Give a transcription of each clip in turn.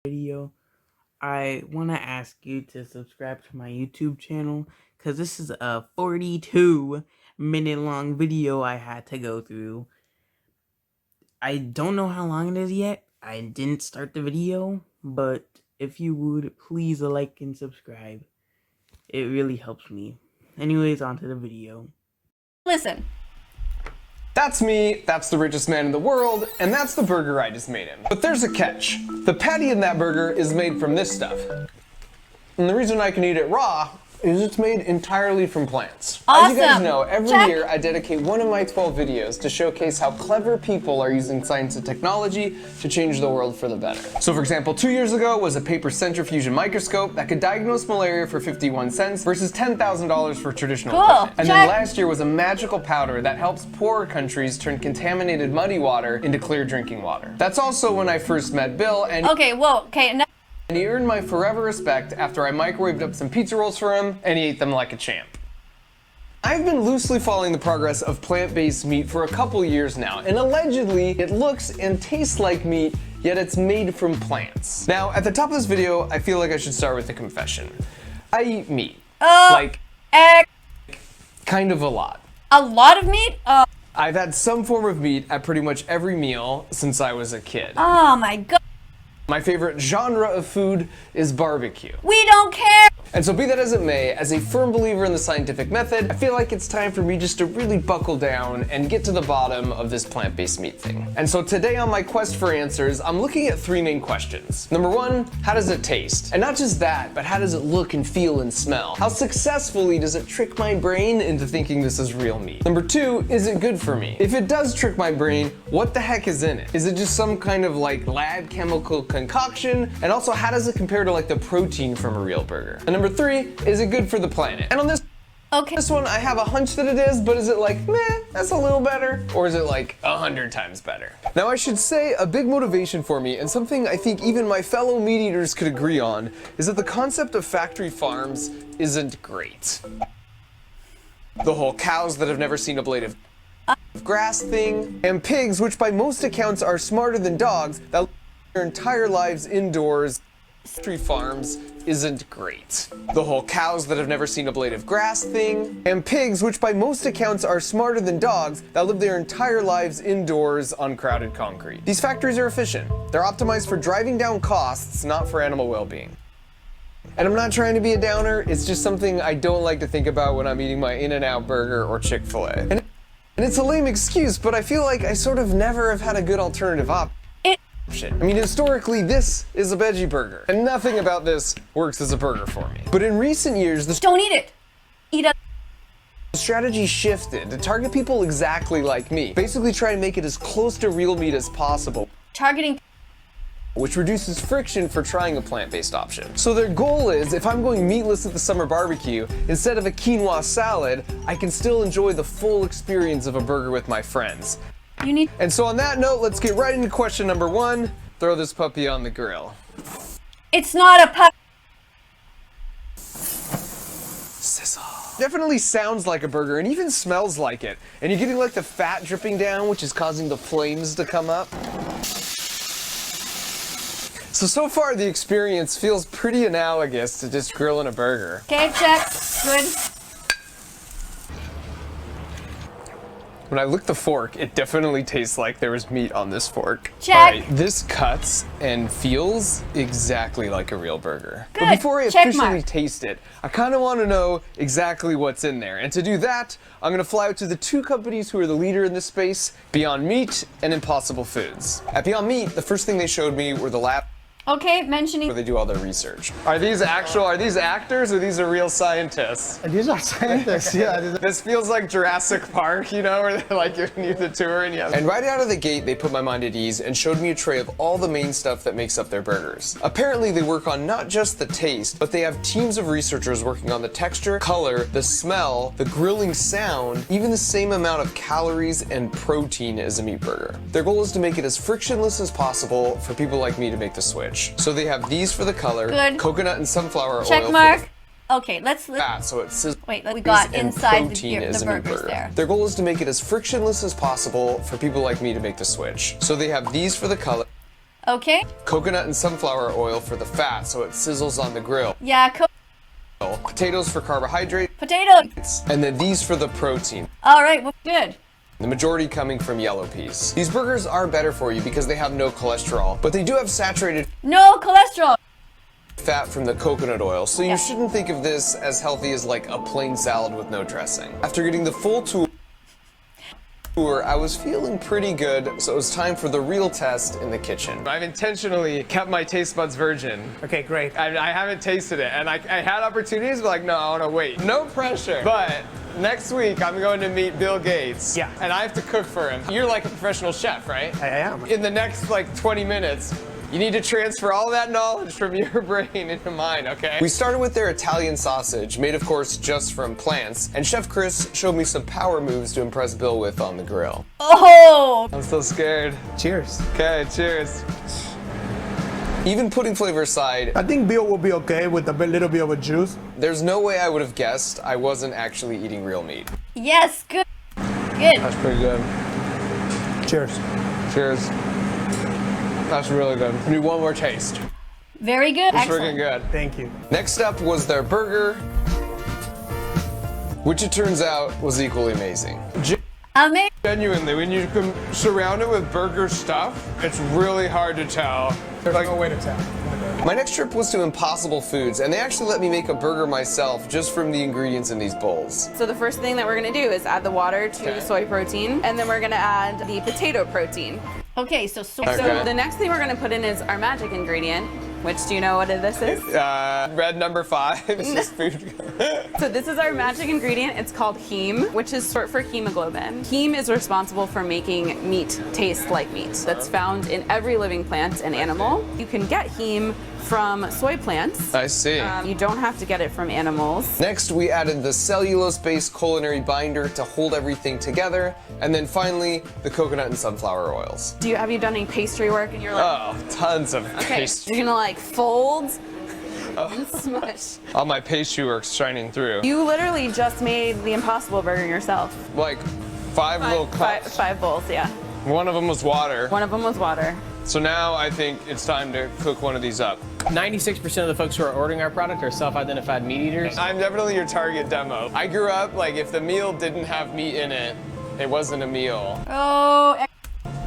video, I want to ask you to subscribe to my YouTube channel because this is a 42-minute long video I had to go through. I don't know how long it is yet. I didn't start the video, but if you would, please like and subscribe. It really helps me. Anyways, on to the video. Listen. That's me, that's the richest man in the world, and that's the burger I just made him. But there's a catch. The patty in that burger is made from this stuff. And the reason I can eat it raw is it's made entirely from plants. Awesome. As you guys know, every year I dedicate one of my 12 videos to showcase how clever people are using science and technology to change the world for the better. So for example, 2 years ago was a paper centrifusion microscope that could diagnose malaria for 51 cents versus $10,000 for traditional equipment. And then last year was a magical powder that helps poorer countries turn contaminated muddy water into clear drinking water. That's also when I first met Bill and and he earned my forever respect after I microwaved up some pizza rolls for him, and he ate them like a champ. I've been loosely following the progress of plant-based meat for a couple years now, and allegedly it looks and tastes like meat, yet it's made from plants. Now, at the top of this video, I feel like I should start with a confession. I eat meat. Kind of a lot. A lot of meat? I've had some form of meat at pretty much every meal since I was a kid. Oh my god. My favorite genre of food is barbecue. We don't care! And so be that as it may, as a firm believer in the scientific method, I feel like it's time for me just to really buckle down and get to the bottom of this plant-based meat thing. And so today on my quest for answers, I'm looking at three main questions. Number one, how does it taste? And not just that, but how does it look and feel and smell? How successfully does it trick my brain into thinking this is real meat? Number two, is it good for me? If it does trick my brain, what the heck is in it? Is it just some kind of like lab chemical concoction? And also, how does it compare to like the protein from a real burger? And number three, is it good for the planet? And on this one, I have a hunch that it is, but is it like, meh, that's a little better? Or is it like 100 times better? Now I should say a big motivation for me, and something I think even my fellow meat eaters could agree on, is that the concept of factory farms isn't great. The whole cows that have never seen a blade of grass thing, and pigs, which by most accounts are smarter than dogs, that live their entire lives indoors. Factory farms isn't great. The whole cows that have never seen a blade of grass thing, and pigs, which by most accounts are smarter than dogs, that live their entire lives indoors on crowded concrete. These factories are efficient. They're optimized for driving down costs, not for animal well-being. And I'm not trying to be a downer, it's just something I don't like to think about when I'm eating my In-N-Out burger or Chick-fil-A. And it's a lame excuse, but I feel like I sort of never have had a good alternative option. I mean, historically, this is a veggie burger, and nothing about this works as a burger for me. But in recent years, Don't eat it! Eat it. the strategy shifted to target people exactly like me. Basically try and make it as close to real meat as possible, Targeting which reduces friction for trying a plant-based option. So their goal is, if I'm going meatless at the summer barbecue, instead of a quinoa salad, I can still enjoy the full experience of a burger with my friends. And so on that note, let's get right into question number one. Throw this puppy on the grill. It's not a puppy. Sizzle. Definitely sounds like a burger and even smells like it. And you're getting like the fat dripping down, which is causing the flames to come up. So far the experience feels pretty analogous to just grilling a burger. Okay, check. Good. When I lick the fork, it definitely tastes like there was meat on this fork. Check. All right, this cuts and feels exactly like a real burger. Good. But before I Check officially mark. taste it, I kind of want to know exactly what's in there. And to do that, I'm going to fly out to the two companies who are the leader in this space, Beyond Meat and Impossible Foods. At Beyond Meat, the first thing they showed me were the lab Okay, mentioning. where they do all their research. Are these actors or these are real scientists? These are scientists, yeah. This feels like Jurassic Park, you know, where they're like giving you the tour and you have... And right out of the gate, they put my mind at ease and showed me a tray of all the main stuff that makes up their burgers. Apparently, they work on not just the taste, but they have teams of researchers working on the texture, color, the smell, the grilling sound, even the same amount of calories and protein as a meat burger. Their goal is to make it as frictionless as possible for people like me to make the switch. So they have these for the color, Good. coconut and sunflower Check oil. mark. Okay, let's So it says wait. We got and inside protein the is a meat burgers burger. there. Their goal is to make it as frictionless as possible for people like me to make the switch. So they have these for the color. Okay. Coconut and sunflower oil for the fat so it sizzles on the grill. Yeah, Potatoes for carbohydrates. potatoes. And then these for the protein. All right, well, good. The majority coming from yellow peas. These burgers are better for you because they have no cholesterol, but they do have saturated No cholesterol. fat from the coconut oil, so you Yeah. shouldn't think of this as healthy as like a plain salad with no dressing. After getting the full tour, I was feeling pretty good, so it was time for the real test in the kitchen. I've intentionally kept my taste buds virgin. Okay, great. I haven't tasted it, and I had opportunities, but like, no, I want to wait. No pressure. But next week, I'm going to meet Bill Gates. Yeah. And I have to cook for him. You're like a professional chef, right? I am. In the next like 20 minutes, you need to transfer all that knowledge from your brain into mine, okay? We started with their Italian sausage, made of course just from plants, and Chef Chris showed me some power moves to impress Bill with on the grill. Oh. I'm still scared. Cheers. Okay, cheers. Even pudding flavor aside, I think Bill will be okay with a little bit of a juice. there's no way I would have guessed I wasn't actually eating real meat. Yes, good. Good. That's pretty good. Cheers. Cheers. That's really good. We need one more taste. Very good. It's Excellent. freaking good. Thank you. Next up was their burger, which it turns out was equally amazing. Amazing. Genuinely, when you can surround it with burger stuff, it's really hard to tell. There's no way to tell. My next trip was to Impossible Foods, and they actually let me make a burger myself just from the ingredients in these bowls. So the first thing that we're gonna do is add the water to the soy protein, and then we're gonna add the potato protein. Okay, so Okay. So the next thing we're gonna put in is our magic ingredient, which do you know what this is? Red number 5 is just food. So this is our magic ingredient. It's called heme, which is short for hemoglobin. Heme is responsible for making meat taste like meat. That's found in every living plant and animal. You can get heme from soy plants. I see. You don't have to get it from animals. Next, we added the cellulose-based culinary binder to hold everything together, and then finally, the coconut and sunflower oils. Have you done any pastry work in your life? Oh, tons of Okay, pastry. you're gonna like fold and smush. All my pastry work's shining through. You literally just made the Impossible Burger yourself. Like 5 little cups. Five bowls, yeah. One of them was water. One of them was water. So now I think it's time to cook one of these up. 96% of the folks who are ordering our product are self-identified meat eaters. I'm definitely your target demo. I grew up, like, if the meal didn't have meat in it, it wasn't a meal. Oh,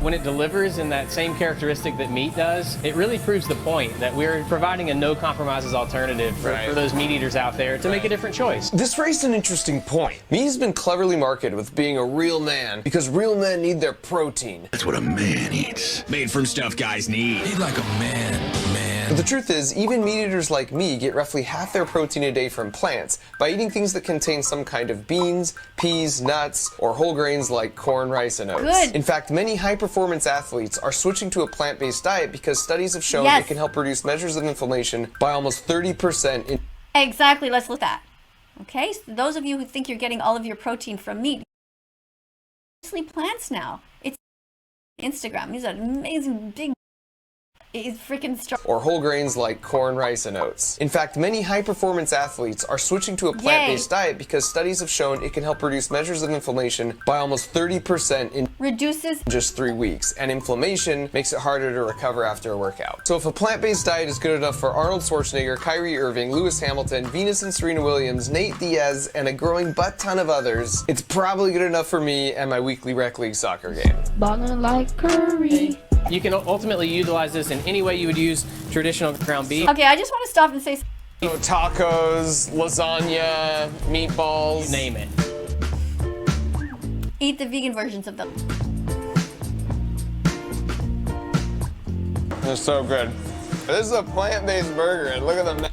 When it delivers in that same characteristic that meat does, it really proves the point that we're providing a no compromises alternative for those meat eaters out there to make a different choice. This raised an interesting point. Meat has been cleverly marketed with being a real man because real men need their protein. That's what a man eats. Made from stuff guys need. Eat like a man. But the truth is, even meat eaters like me get roughly half their protein a day from plants by eating things that contain some kind of beans, peas, nuts, or whole grains like corn, rice, and oats. Good. In fact, many high-performance athletes are switching to a plant-based diet because studies have shown Yes. it can help reduce measures of inflammation by almost 30% in exactly. Let's look at that. Okay, so those of you who think you're getting all of your protein from meat, mostly plants now. It's Instagram. These are amazing big. It's freaking strong. or whole grains like corn, rice, and oats. In fact, many high-performance athletes are switching to a plant-based diet because studies have shown it can help reduce measures of inflammation by almost 30% in Reduces. just 3 weeks, and inflammation makes it harder to recover after a workout. So if a plant-based diet is good enough for Arnold Schwarzenegger, Kyrie Irving, Lewis Hamilton, Venus and Serena Williams, Nate Diaz, and a growing butt ton of others, it's probably good enough for me and my weekly rec league soccer game. Ballin' like Curry. You can ultimately utilize this in any way you would use traditional ground beef. Okay, I just want to stop and say. So tacos, lasagna, meatballs. Name it. Eat the vegan versions of them. They're so good. This is a plant-based burger, and look at the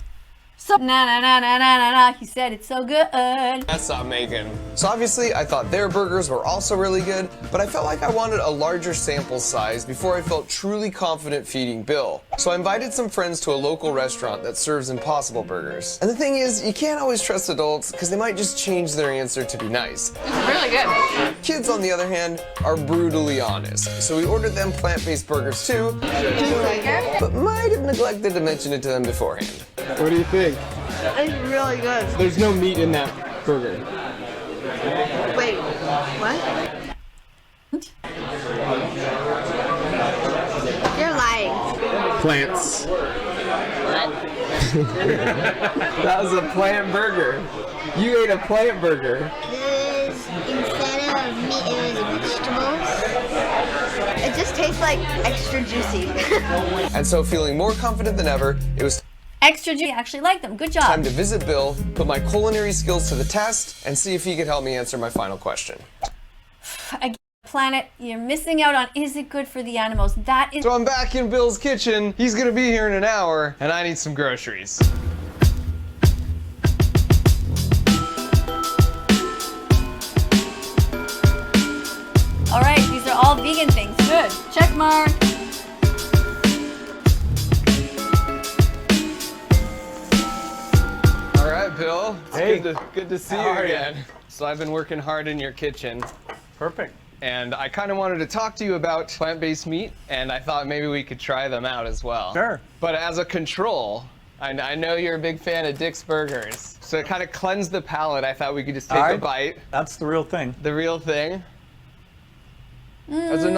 So na na na na na na na. He said it's so good. mess I'm making. So obviously, I thought their burgers were also really good, but I felt like I wanted a larger sample size before I felt truly confident feeding Bill. So I invited some friends to a local restaurant that serves Impossible Burgers. And the thing is, you can't always trust adults because they might just change their answer to be nice. It's really good. Kids, on the other hand, are brutally honest. So we ordered them plant-based burgers too, but might have neglected to mention it to them beforehand. What do you think? It's really good. There's no meat in that burger. Wait, what? You're lying. Plants. That was a plant burger. You ate a plant burger. This, instead of meat, it was vegetables. It just tastes like extra juicy. And so, feeling more confident than ever, it was Extra juicy. I actually like them. Good time job. to visit Bill, put my culinary skills to the test, and see if he could help me answer my final question. Again, planet, you're missing out on is it good for the animals? That is. So I'm back in Bill's kitchen. He's gonna be here in an hour, and I need some groceries. All right, these are all vegan things. Good. Check mark. All right, Bill. It's Hey. good to see How you are you? again. So I've been working hard in your kitchen, Perfect. and I kind of wanted to talk to you about plant-based meat, and I thought maybe we could try them out as well. Sure. But as a control, I know you're a big fan of Dick's Burgers. So to kind of cleanse the palate, I thought we could just take All a right. bite. That's the real thing. The real thing. As a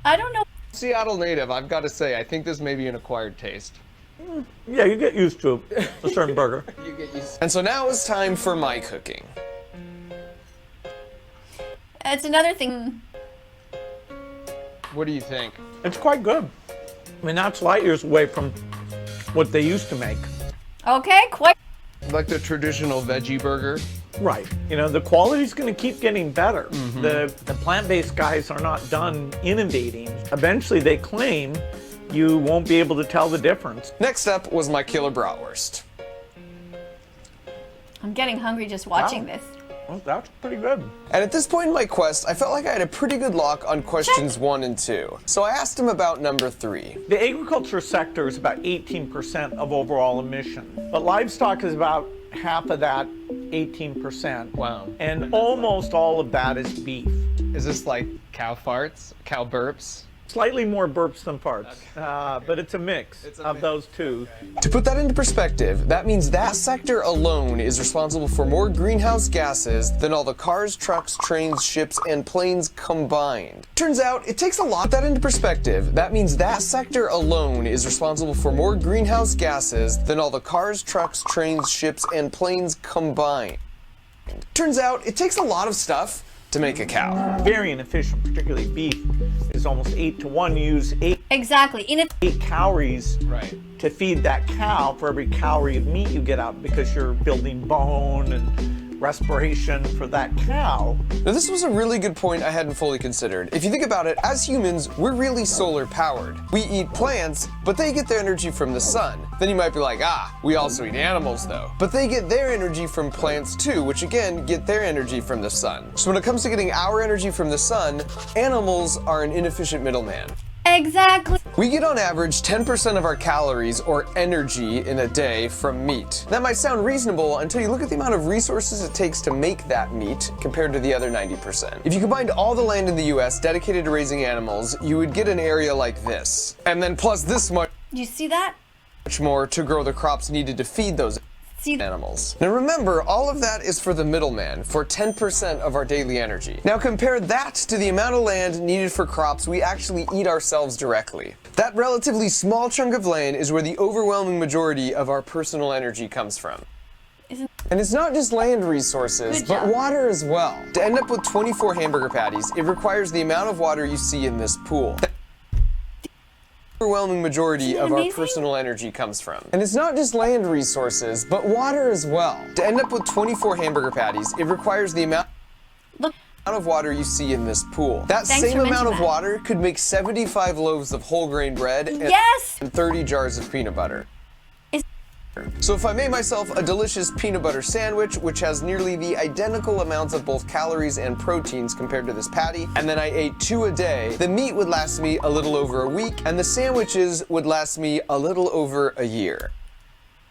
I don't know. non-Seattle native, I've got to say, I think this may be an acquired taste. Yeah, you get used to a certain burger. And so now it's time for my cooking. It's another thing. What do you think? It's quite good. I mean, that's light years away from what they used to make. Okay, quite. Like the traditional veggie burger? Right. You know, the quality's going to keep getting better. The plant-based guys are not done innovating. Eventually, they claim you won't be able to tell the difference. Next up was my killer bratwurst. I'm getting hungry just watching Wow. this. Well, that's pretty good. And at this point in my quest, I felt like I had a pretty good lock on questions 1 and 2. So I asked him about number 3. The agriculture sector is about 18% of overall emission, but livestock is about half of that 18%. Wow. And almost all of that is beef. Is this like cow farts? Cow burps? Slightly more burps than farts, but it's a mix of those two. To put that into perspective, that means that sector alone is responsible for more greenhouse gases than all the cars, trucks, trains, ships, and planes combined. Turns out, it takes a lot to put that into perspective. That means that sector alone is responsible for more greenhouse gases than all the cars, trucks, trains, ships, and planes combined. Turns out, it takes a lot of stuff to make a cow. Very inefficient, particularly beef, is almost 8 to 1. You use Exactly. In it. 8 calories Right. to feed that cow for every calorie of meat you get out, because you're building bone and respiration for that cow. Now this was a really good point I hadn't fully considered. If you think about it, as humans, we're really solar powered. We eat plants, but they get their energy from the sun. Then you might be like, we also eat animals though. But they get their energy from plants too, which again, get their energy from the sun. So when it comes to getting our energy from the sun, animals are an inefficient middleman. Exactly. We get on average 10% of our calories or energy in a day from meat. That might sound reasonable until you look at the amount of resources it takes to make that meat compared to the other 90%. If you combined all the land in the US dedicated to raising animals, you would get an area like this. And then plus this much Do you see that? more to grow the crops needed to feed those See. animals. Now remember, all of that is for the middleman, for 10% of our daily energy. Now compare that to the amount of land needed for crops we actually eat ourselves directly. That relatively small chunk of land is where the overwhelming majority of our personal energy comes from. And it's not just land resources, Good but job. water as well. To end up with 24 hamburger patties, it requires the amount of water you see in this pool. The overwhelming majority Isn't that of our amazing? personal energy comes from. And it's not just land resources, but water as well. To end up with 24 hamburger patties, it requires the amount Look. of water you see in this pool. That Thanks same for amount of mentioning that. water could make 75 loaves of whole grain bread and Yes. 30 jars of peanut butter. Is- So if I made myself a delicious peanut butter sandwich, which has nearly the identical amounts of both calories and proteins compared to this patty, and then I ate 2 a day, the meat would last me a little over a week, and the sandwiches would last me a little over a year.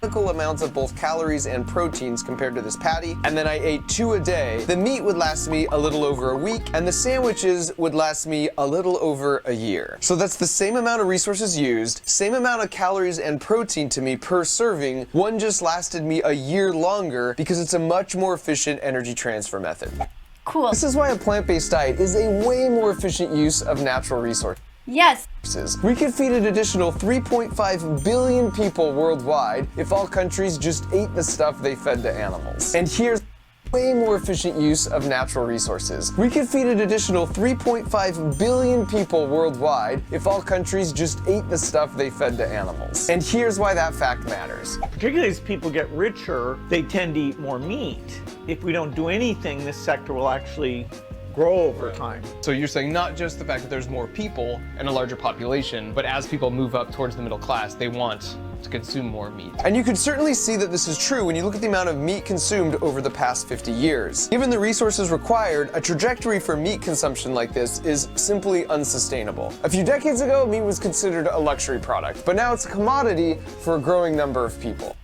Identical amounts of both calories and proteins compared to this patty, and then I ate 2 a day, the meat would last me a little over a week, and the sandwiches would last me a little over a year. So that's the same amount of resources used, same amount of calories and protein to me per serving. One just lasted me a year longer because it's a much more efficient energy transfer method. Cool. This is why a plant-based diet is a way more efficient use of natural resources. Yes. We could feed an additional 3.5 billion people worldwide if all countries just ate the stuff they fed to animals. And here's way more efficient use of natural resources. We could feed an additional 3.5 billion people worldwide if all countries just ate the stuff they fed to animals. And here's why that fact matters. Particularly as people get richer, they tend to eat more meat. If we don't do anything, this sector will actually grow over time. So you're saying not just the fact that there's more people and a larger population, but as people move up towards the middle class, they want to consume more meat. And you can certainly see that this is true when you look at the amount of meat consumed over the past 50 years. Given the resources required, a trajectory for meat consumption like this is simply unsustainable. A few decades ago, meat was considered a luxury product, but now it's a commodity for a growing number of people.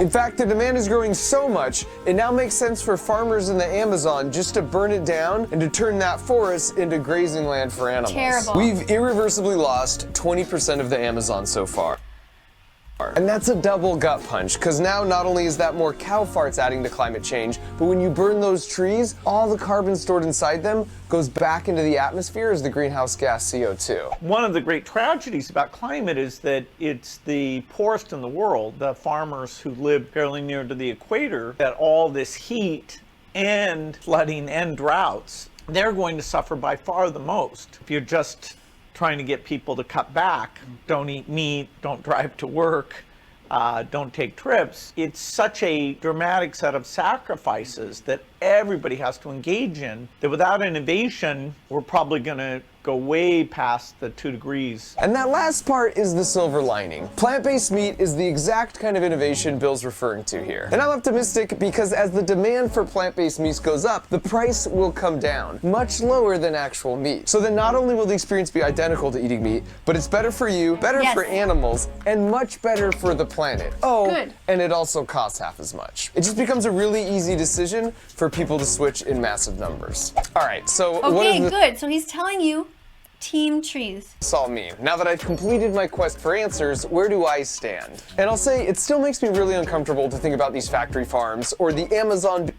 In fact, the demand is growing so much, it now makes sense for farmers in the Amazon just to burn it down and to turn that forest into grazing land for animals. Terrible. We've irreversibly lost 20% of the Amazon so far. And that's a double gut punch, because now not only is that more cow farts adding to climate change, but when you burn those trees, all the carbon stored inside them goes back into the atmosphere as the greenhouse gas CO2. One of the great tragedies about climate is that it's the poorest in the world, the farmers who live fairly near to the equator, that all this heat and flooding and droughts, they're going to suffer by far the most. If you're just trying to get people to cut back, don't eat meat, don't drive to work, don't take trips, it's such a dramatic set of sacrifices that everybody has to engage in, that without innovation, we're probably going to go way past the 2 degrees. And that last part is the silver lining. Plant-based meat is the exact kind of innovation Bill's referring to here. And I'm optimistic because as the demand for plant-based meats goes up, the price will come down, much lower than actual meat. So then not only will the experience be identical to eating meat, but it's better for you, better for animals, and much better for the planet. Oh, good. And it also costs half as much. It just becomes a really easy decision for people to switch in massive numbers. All right, so what is good. So he's telling you team trees. this all mean? Now that I've completed my quest for answers, where do I stand? And I'll say it still makes me really uncomfortable to think about these factory farms or the Amazon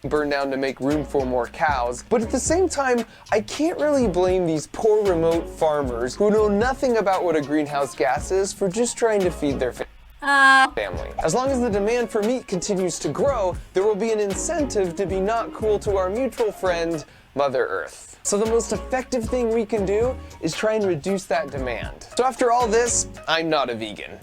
burned down to make room for more cows, but at the same time, I can't really blame these poor remote farmers who know nothing about what a greenhouse gas is for just trying to feed their family. As long as the demand for meat continues to grow, there will be an incentive to be not cruel to our mutual friend, Mother Earth. So the most effective thing we can do is try and reduce that demand. So after all this, I'm not a vegan.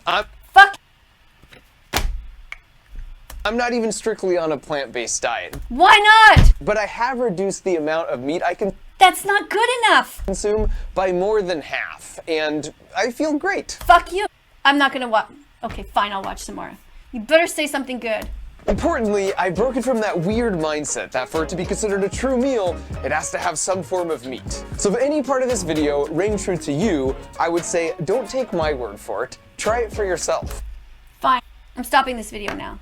I'm not even strictly on a plant-based diet. Why not? But I have reduced the amount of meat I can That's not good enough. consume by more than half, and I feel great. Fuck you. I'm not gonna watch. Okay, fine, I'll watch some more. You better say something good. Importantly, I've broken from that weird mindset that for it to be considered a true meal, it has to have some form of meat. So if any part of this video rang true to you, I would say don't take my word for it, try it for yourself. Fine, I'm stopping this video now.